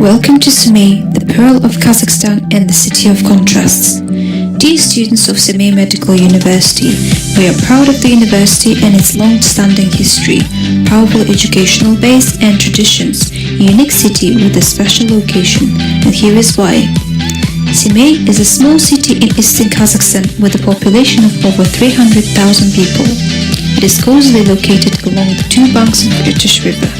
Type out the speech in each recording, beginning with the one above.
Welcome to Semey, the pearl of Kazakhstan and the city of contrasts. Dear students of Semey Medical University, we are proud of the university and its long-standing history, powerful educational base and traditions, a unique city with a special location, and here is why. Semey is a small city in eastern Kazakhstan with a population of over 300,000 people. It is cozily located along the two banks of the Irtysh River.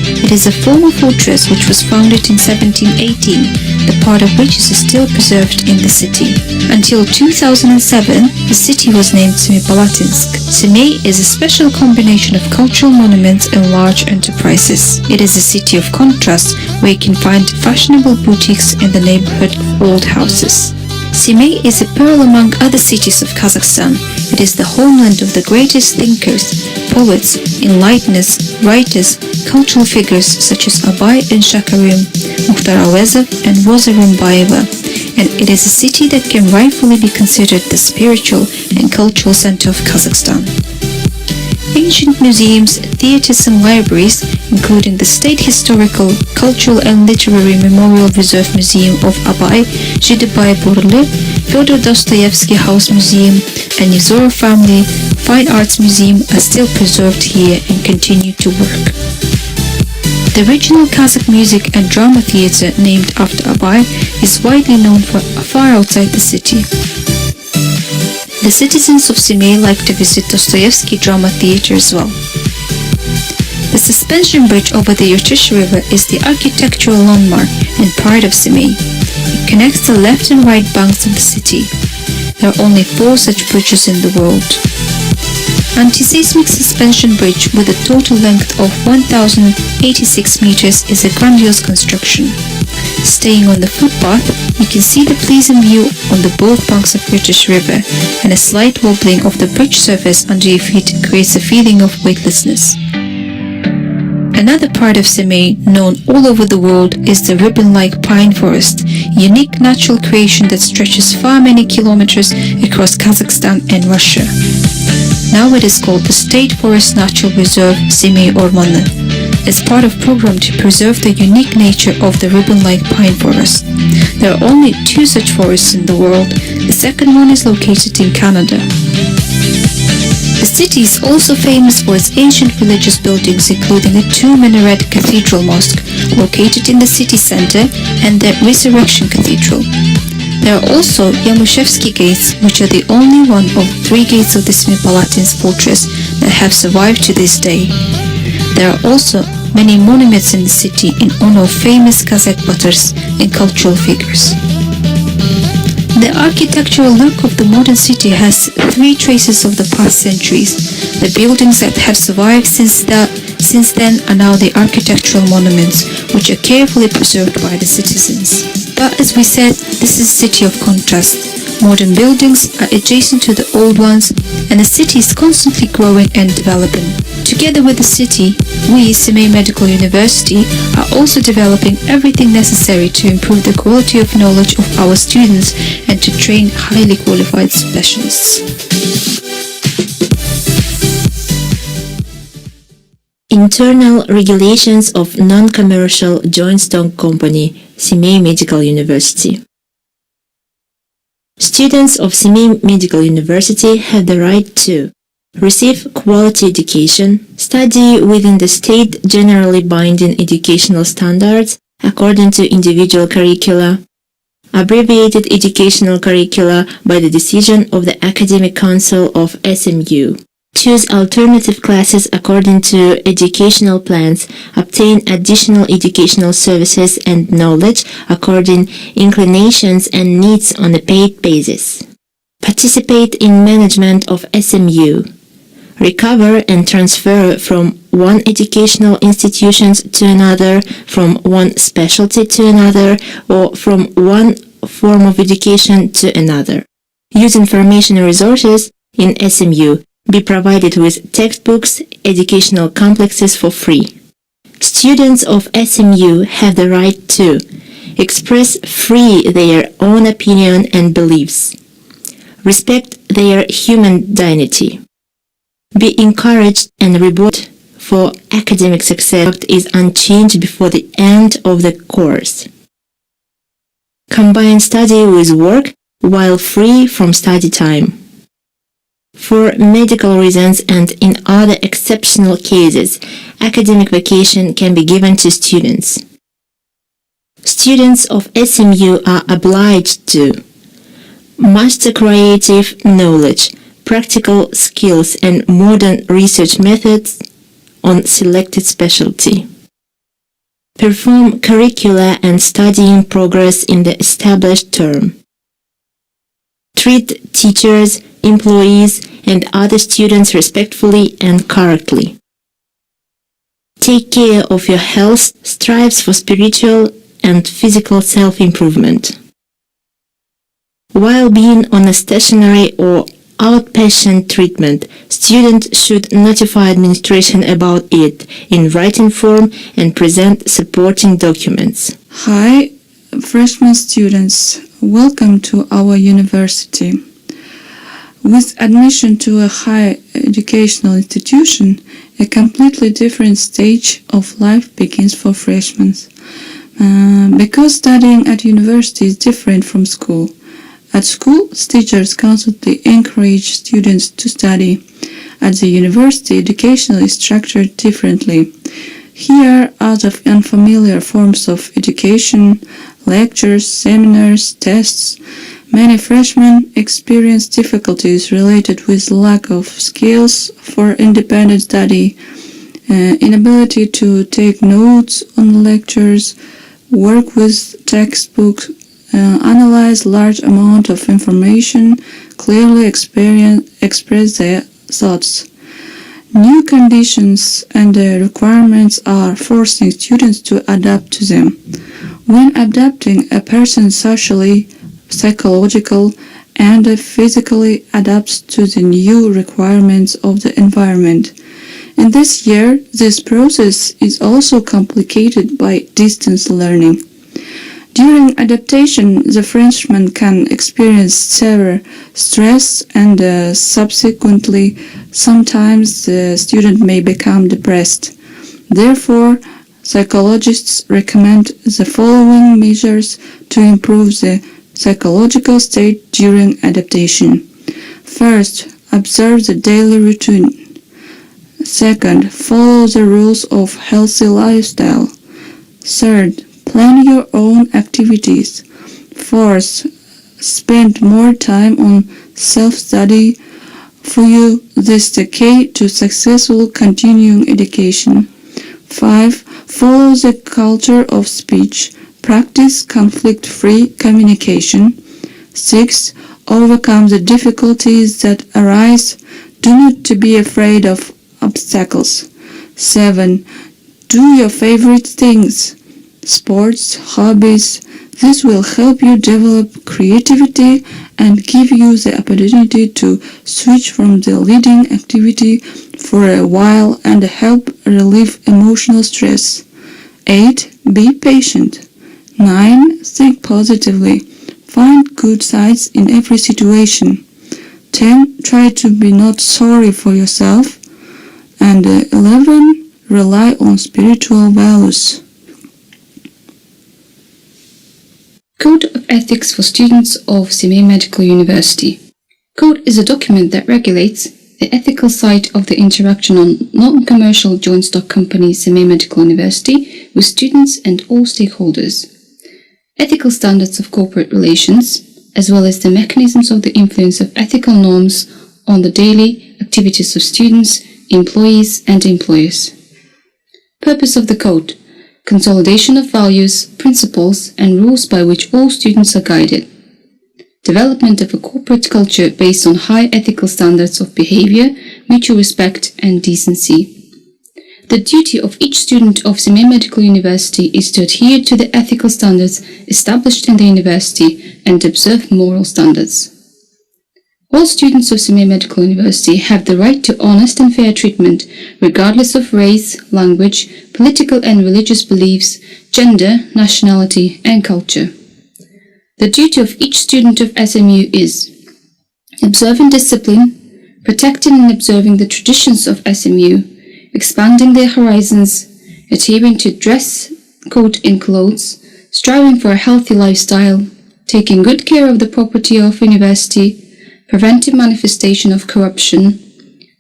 It is a former fortress which was founded in 1718, the part of which is still preserved in the city. Until 2007, the city was named Semipalatinsk. Semey is a special combination of cultural monuments and large enterprises. It is a city of contrast where you can find fashionable boutiques in the neighborhood of old houses. Semey is a pearl among other cities of Kazakhstan. It is the homeland of the greatest thinkers, poets, enlighteners, writers, cultural figures such as Abay and Shakarim, Mukhtar Avezov and Rosa Rumbayeva, and it is a city that can rightfully be considered the spiritual and cultural center of Kazakhstan. Ancient museums, theaters and libraries, including the State Historical, Cultural and Literary Memorial Reserve Museum of Abay, Zhidabay Borly, Fyodor Dostoevsky House Museum, and Yezorov Family Fine Arts Museum are still preserved here and continue to work. The regional Kazakh music and drama theater named after Abay is widely known far outside the city. The citizens of Semey like to visit Dostoevsky Drama Theater as well. The suspension bridge over the Irtysh River is the architectural landmark and pride of Semey. It connects the left and right banks of the city. There are only 4 such bridges in the world. Anti-seismic suspension bridge with a total length of 1,086 meters is a grandiose construction. Staying on the footpath, you can see the pleasing view on the both banks of Irtysh River, and a slight wobbling of the bridge surface under your feet creates a feeling of weightlessness. Another part of Semey, known all over the world, is the ribbon-like pine forest, a unique natural creation that stretches far many kilometers across Kazakhstan and Russia. Now it is called the State Forest Natural Reserve Semey Ormanı, as part of program to preserve the unique nature of the ribbon-like pine forest. There are only 2 such forests in the world. The second one is located in Canada. The city is also famous for its ancient religious buildings, including a 2-minaret cathedral mosque located in the city center and the Resurrection Cathedral. There are also Yamushevsky gates, which are the only one of 3 gates of the Semipalatinsk fortress that have survived to this day. There are also many monuments in the city in honor of famous Kazakh butters and cultural figures. The architectural look of the modern city has 3 traces of the past centuries. The buildings that have survived since then are now the architectural monuments, which are carefully preserved by the citizens. But as we said, this is a city of contrast. Modern buildings are adjacent to the old ones, and the city is constantly growing and developing. Together with the city, we, Semey Medical University, are also developing everything necessary to improve the quality of knowledge of our students and to train highly qualified specialists. Internal regulations of non-commercial joint stock company, Semey Medical University. Students of Semey Medical University have the right to receive quality education, study within the state generally binding educational standards according to individual curricula, abbreviated educational curricula by the decision of the Academic Council of SMU, choose alternative classes according to educational plans, obtain additional educational services and knowledge according inclinations and needs on a paid basis, participate in management of SMU, recover and transfer from one educational institution to another, from one specialty to another, or from one form of education to another. Use information resources in SMU. Be provided with textbooks, educational complexes for free. Students of SMU have the right to express free their own opinion and beliefs, respect their human dignity, be encouraged and rewarded for academic success is unchanged before the end of the course. Combine study with work while free from study time. For medical reasons and in other exceptional cases, academic vacation can be given to students. Students of SMU are obliged to master creative knowledge, practical skills and modern research methods on selected specialty. Perform curricula and studying progress in the established term. Treat teachers, employees, and other students respectfully and correctly. Take care of your health, strives for spiritual and physical self-improvement. While being on a stationary or outpatient treatment, students should notify administration about it in writing form and present supporting documents. Hi, freshman students. Welcome to our university. With admission to a higher educational institution, a completely different stage of life begins for freshmen. Because studying at university is different from school. At school, teachers constantly encourage students to study. At the university, education is structured differently. Here are the unfamiliar forms of education, lectures, seminars, tests. Many freshmen experience difficulties related with lack of skills for independent study, inability to take notes on lectures, work with textbooks, analyze large amount of information, clearly express their thoughts. New conditions and requirements are forcing students to adapt to them. When adapting, a person socially, psychological, and physically adapts to the new requirements of the environment. In this year, this process is also complicated by distance learning. During adaptation, the freshman can experience severe stress and subsequently, sometimes the student may become depressed. Therefore, psychologists recommend the following measures to improve the psychological state during adaptation. First, observe the daily routine. Second, follow the rules of healthy lifestyle. Third, plan your own activities. Fourth, spend more time on self-study. For you, this is the key to successful continuing education. 5. Follow the culture of speech. Practice conflict-free communication. 6. Overcome the difficulties that arise. Do not be afraid of obstacles. 7. Do your favorite things. Sports, hobbies. This will help you develop creativity and give you the opportunity to switch from the leading activity for a while and help relieve emotional stress. 8. Be patient. 9. Think positively. Find good sides in every situation. 10. Try to be not sorry for yourself. And 11. Rely on spiritual values. Code of Ethics for Students of Semey Medical University. Code is a document that regulates the ethical side of the interaction on non-commercial joint stock company Semey Medical University with students and all stakeholders. Ethical standards of corporate relations, as well as the mechanisms of the influence of ethical norms on the daily activities of students, employees, and employers. Purpose of the Code: consolidation of values, principles, and rules by which all students are guided. Development of a corporate culture based on high ethical standards of behavior, mutual respect, and decency. The duty of each student of Semey Medical University is to adhere to the ethical standards established in the university and observe moral standards. All students of Semey Medical University have the right to honest and fair treatment, regardless of race, language, political and religious beliefs, gender, nationality, and culture. The duty of each student of SMU is observing discipline, protecting and observing the traditions of SMU, expanding their horizons, adhering to dress code in clothes, striving for a healthy lifestyle, taking good care of the property of university, preventing manifestation of corruption,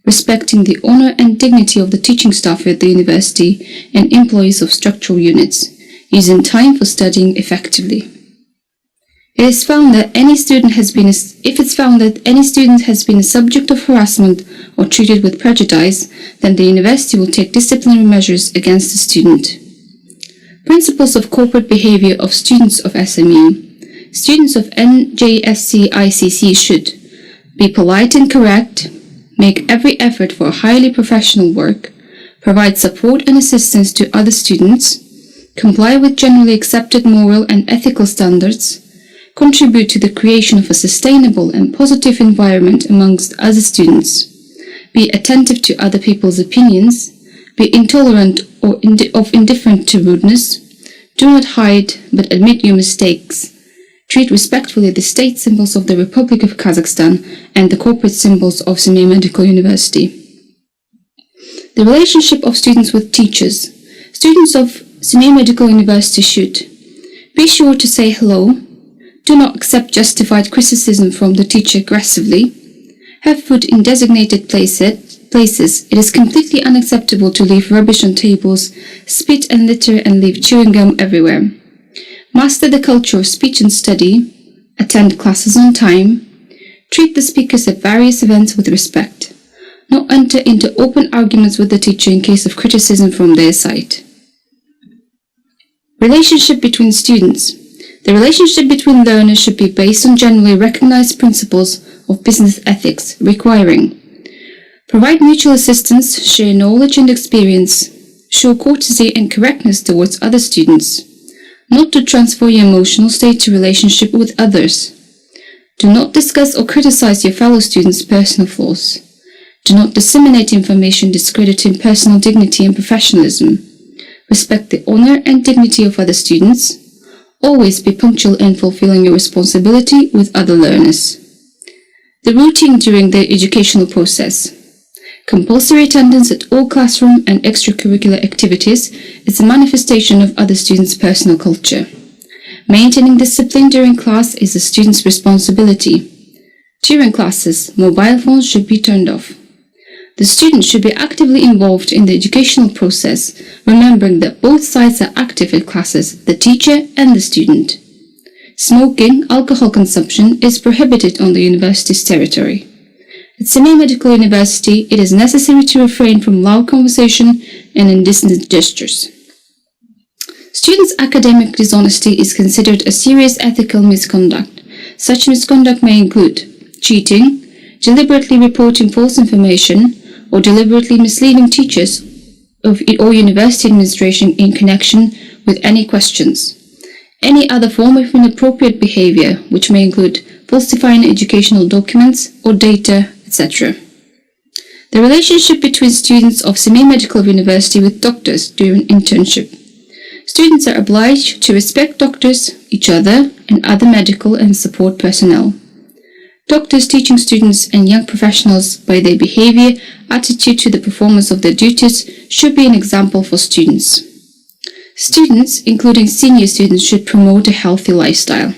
respecting the honor and dignity of the teaching staff at the university and employees of structural units, using time for studying effectively. If it's found that any student has been a subject of harassment or treated with prejudice, then the university will take disciplinary measures against the student. Principles of corporate behavior of students of SME. Students of NJSC ICC should be polite and correct, make every effort for highly professional work, provide support and assistance to other students, comply with generally accepted moral and ethical standards, contribute to the creation of a sustainable and positive environment amongst other students, be attentive to other people's opinions, be intolerant or indifferent to rudeness, do not hide but admit your mistakes, treat respectfully the state symbols of the Republic of Kazakhstan and the corporate symbols of Semey Medical University. The relationship of students with teachers. Students of Semey Medical University should be sure to say hello, do not accept justified criticism from the teacher aggressively, have food in designated places. It is completely unacceptable to leave rubbish on tables, spit and litter and leave chewing gum everywhere. Master the culture of speech and study, attend classes on time, treat the speakers at various events with respect, not enter into open arguments with the teacher in case of criticism from their side. Relationship between students. The relationship between learners should be based on generally recognized principles of business ethics, requiring provide mutual assistance, share knowledge and experience, show courtesy and correctness towards other students, not to transfer your emotional state to relationship with others. Do not discuss or criticize your fellow students' personal flaws. Do not disseminate information discrediting personal dignity and professionalism. Respect the honor and dignity of other students. Always be punctual in fulfilling your responsibility with other learners. The routine during the educational process. Compulsory attendance at all classroom and extracurricular activities is a manifestation of other students' personal culture. Maintaining discipline during class is a student's responsibility. During classes, mobile phones should be turned off. The student should be actively involved in the educational process, remembering that both sides are active at classes, the teacher and the student. Smoking, alcohol consumption is prohibited on the university's territory. At Semey Medical University, it is necessary to refrain from loud conversation and indecent gestures. Students' academic dishonesty is considered a serious ethical misconduct. Such misconduct may include cheating, deliberately reporting false information, or deliberately misleading teachers or university administration in connection with any questions. Any other form of inappropriate behavior, which may include falsifying educational documents or data, etc. The relationship between students of Semey Medical University with doctors during internship. Students are obliged to respect doctors, each other, and other medical and support personnel. Doctors teaching students and young professionals by their behavior, attitude to the performance of their duties should be an example for students. Students, including senior students, should promote a healthy lifestyle.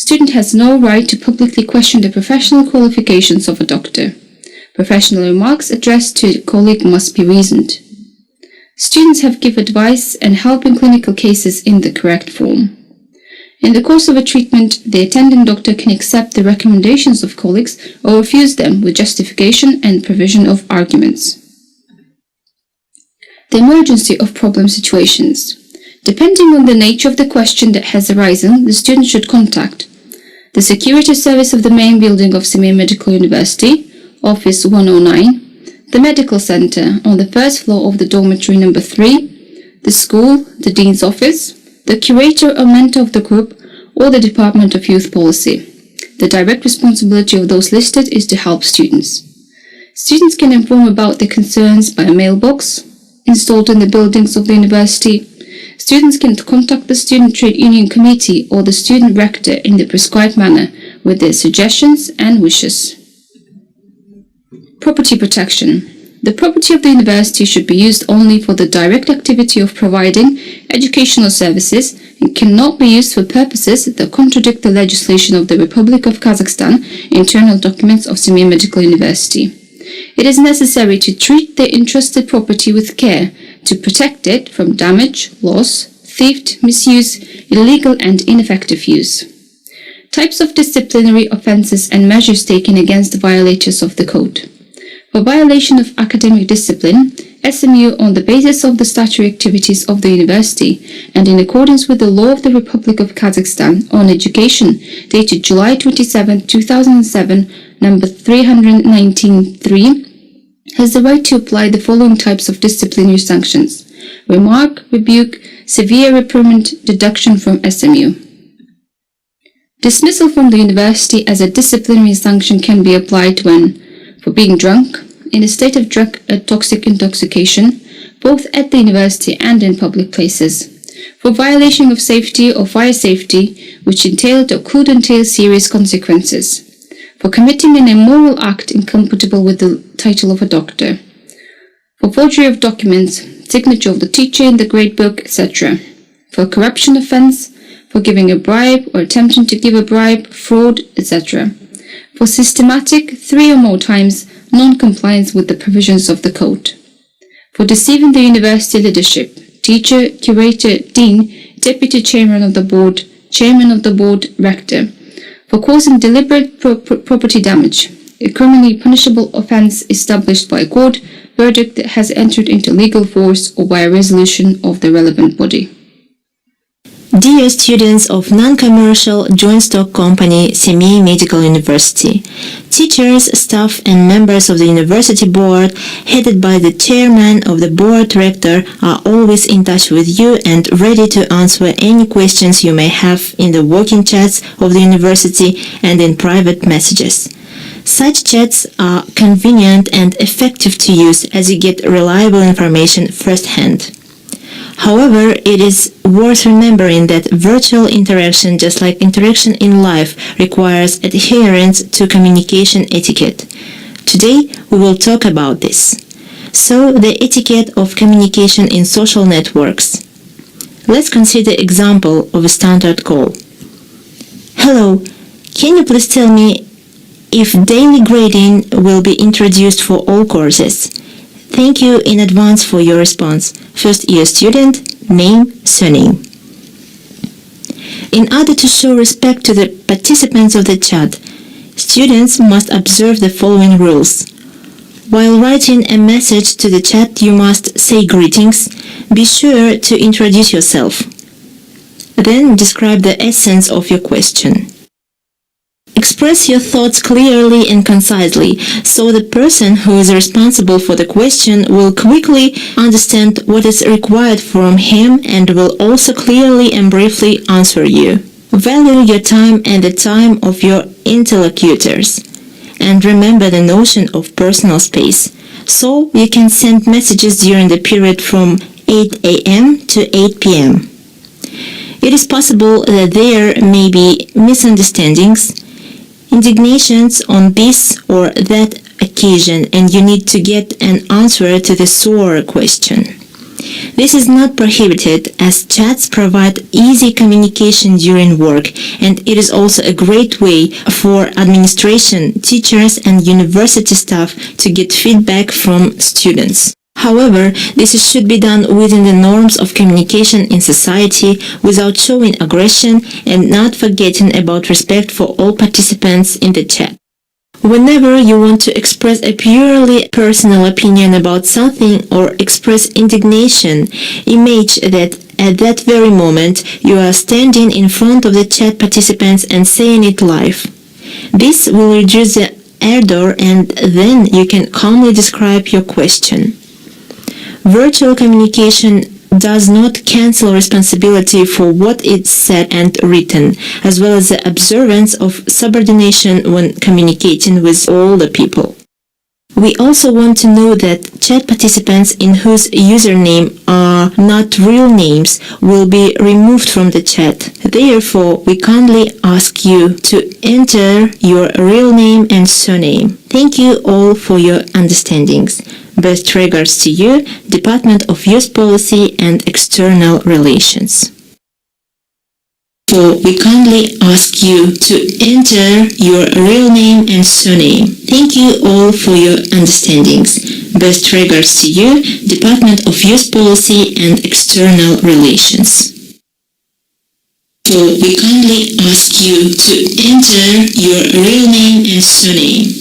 Student has no right to publicly question the professional qualifications of a doctor. Professional remarks addressed to a colleague must be reasoned. Students have to give advice and help in clinical cases in the correct form. In the course of a treatment, the attending doctor can accept the recommendations of colleagues or refuse them with justification and provision of arguments. The emergency of problem situations. Depending on the nature of the question that has arisen, the student should contact the security service of the main building of Semey Medical University, Office 109, the medical center on the first floor of the dormitory number 3, the school, the dean's office, the curator or mentor of the group, or the Department of Youth Policy. The direct responsibility of those listed is to help students. Students can inform about their concerns by a mailbox installed in the buildings of the university. Students can contact the Student Trade Union Committee or the student rector in the prescribed manner with their suggestions and wishes. Property protection. The property of the university should be used only for the direct activity of providing educational services and cannot be used for purposes that contradict the legislation of the Republic of Kazakhstan, internal documents of Semey Medical University. It is necessary to treat the entrusted property with care, to protect it from damage, loss, theft, misuse, illegal and ineffective use. Types of disciplinary offences and measures taken against violators of the Code. For violation of academic discipline, SMU, on the basis of the statutory activities of the university and in accordance with the law of the Republic of Kazakhstan on education, dated July 27, 2007, number 319-3, has the right to apply the following types of disciplinary sanctions: remark, rebuke, severe reprimand, deduction from SMU. Dismissal from the university as a disciplinary sanction can be applied when, for being drunk, in a state of drug toxic intoxication, both at the university and in public places, for violation of safety or fire safety, which entailed or could entail serious consequences, for committing an immoral act incompatible with the title of a doctor, for forgery of documents, signature of the teacher in the gradebook, etc., for corruption offence, for giving a bribe or attempting to give a bribe, fraud, etc., for systematic 3 or more times non-compliance with the provisions of the Code, for deceiving the university leadership, teacher, curator, dean, deputy chairman of the board, rector, for causing deliberate property damage, a criminally punishable offence established by a court verdict that has entered into legal force or by a resolution of the relevant body. Dear students of non-commercial joint stock company Semey Medical University, teachers, staff and members of the university board, headed by the chairman of the board rector, are always in touch with you and ready to answer any questions you may have in the working chats of the university and in private messages. Such chats are convenient and effective to use as you get reliable information firsthand. However, it is worth remembering that virtual interaction, just like interaction in life, requires adherence to communication etiquette. Today, we will talk about this. So, the etiquette of communication in social networks. Let's consider example of a standard call. Hello, can you please tell me if daily grading will be introduced for all courses? Thank you in advance for your response. First year student, name, surname. In order to show respect to the participants of the chat, students must observe the following rules. While writing a message to the chat, you must say greetings. Be sure to introduce yourself. Then describe the essence of your question. Express your thoughts clearly and concisely, so the person who is responsible for the question will quickly understand what is required from him and will also clearly and briefly answer you. Value your time and the time of your interlocutors. And remember the notion of personal space, so you can send messages during the period from 8 a.m. to 8 p.m. It is possible that there may be misunderstandings, indignations on this or that occasion, and you need to get an answer to the sore question. This is not prohibited, as chats provide easy communication during work, and it is also a great way for administration, teachers and university staff to get feedback from students. However, this should be done within the norms of communication in society without showing aggression and not forgetting about respect for all participants in the chat. Whenever you want to express a purely personal opinion about something or express indignation, imagine that at that very moment you are standing in front of the chat participants and saying it live. This will reduce the ardor and then you can calmly describe your question. Virtual communication does not cancel responsibility for what is said and written, as well as the observance of subordination when communicating with all the people. We also want to know that chat participants in whose username are not real names will be removed from the chat. Therefore, we kindly ask you to enter your real name and surname. Thank you all for your understandings. Best regards to you, Department of Youth Policy and External Relations. So we kindly ask you to enter your real name and surname. Thank you all for your understandings. Best regards to you, Department of Youth Policy and External Relations. So we kindly ask you to enter your real name and surname.